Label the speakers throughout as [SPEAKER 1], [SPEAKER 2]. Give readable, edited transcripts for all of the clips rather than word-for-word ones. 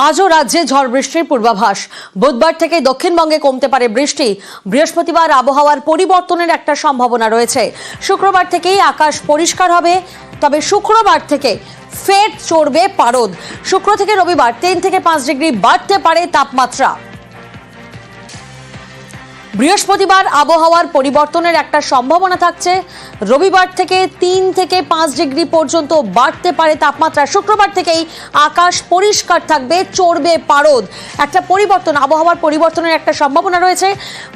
[SPEAKER 1] আজও রাজ্যে ঝড় বৃষ্টির পূর্বাভাস। বুধবার থেকে দক্ষিণবঙ্গে কমতে পারে বৃষ্টি। বৃহস্পতিবার আবহাওয়ার পরিবর্তনের একটা সম্ভাবনা রয়েছে। শুক্রবার থেকেই আকাশ পরিষ্কার হবে, তবে শুক্রবার থেকে ফের চড়বে পারদ। শুক্র থেকে রবিবার 3 থেকে 5 ডিগ্রি বাড়তে পারে তাপমাত্রা। বৃহস্পতিবার আবহাওয়ার পরিবর্তনের একটা সম্ভাবনা থাকছে। রবিবার থেকে 3 থেকে 5 ডিগ্রি পর্যন্ত বাড়তে পারে তাপমাত্রা। শুক্রবার থেকেই আকাশ পরিষ্কার থাকবে, চড়বে পারদ। একটা পরিবর্তন, আবহাওয়ার পরিবর্তনের একটা সম্ভাবনা রয়েছে।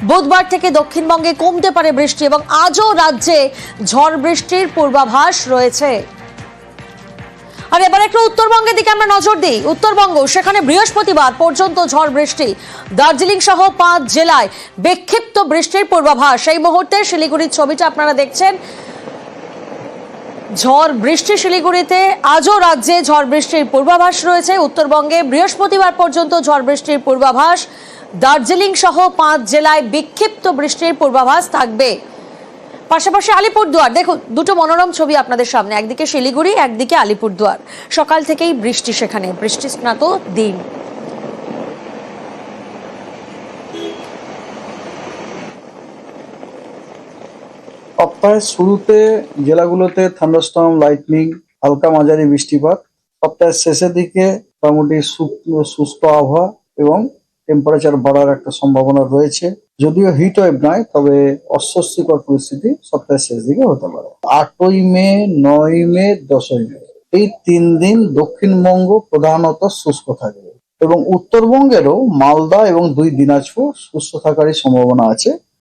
[SPEAKER 1] বুধবার থেকে দক্ষিণবঙ্গে কমতে পারে বৃষ্টি এবং আজও রাজ্যে ঝড় বৃষ্টির পূর্বাভাস রয়েছে। আর এবার একটু উত্তরবঙ্গের দিকে আমরা নজর দিই। উত্তরবঙ্গ, সেখানে বৃহস্পতিবার পর্যন্ত ঝড় বৃষ্টি। দার্জিলিং সহ 5 জেলায় বিক্ষিপ্ত বৃষ্টির পূর্বাভাস। এই মুহূর্তে শিলিগুড়ির ছবিটা আপনারা দেখছেন। ঝড় বৃষ্টি শিলিগুড়িতে। আজও রাজ্যে ঝড় বৃষ্টির পূর্বাভাস রয়েছে। উত্তরবঙ্গে বৃহস্পতিবার পর্যন্ত ঝড় বৃষ্টির পূর্বাভাস। দার্জিলিং সহ 5 জেলায় বিক্ষিপ্ত বৃষ্টির পূর্বাভাস থাকবে। পাশাপাশি আলিপুরদুয়ার, দেখুন দুটো মনোরম ছবি আপনাদের সামনে। একদিকে শিলিগুড়ি, একদিকে আলিপুরদুয়ার। সকাল থেকেই বৃষ্টি, সেখানে বৃষ্টিস্নাত দিন।
[SPEAKER 2] সপ্তাহের শুরুতে জেলাগুলোতে থান্ডারস্টর্ম, লাইটনিং, হালকা মাঝারি বৃষ্টিপাত। সপ্তাহের শেষের দিকে মোটামুটি শুষ্ক আবহাওয়া এবং টেম্পারেচার বাড়ার একটা সম্ভাবনা রয়েছে। যদিও হিট ওয়েভ নয়, তবে অস্বস্তিকর পরিস্থিতি সপ্তাহের শেষ দিকে হতে পারে। 8ই মে, 9ই মে, 10ই মে এই 3 দিন দক্ষিণবঙ্গ প্রধানত শুষ্ক থাকবে এবং উত্তরবঙ্গেরও মালদা এবং 2 দিনাজপুর শুষ্ক থাকারই সম্ভাবনা আছে।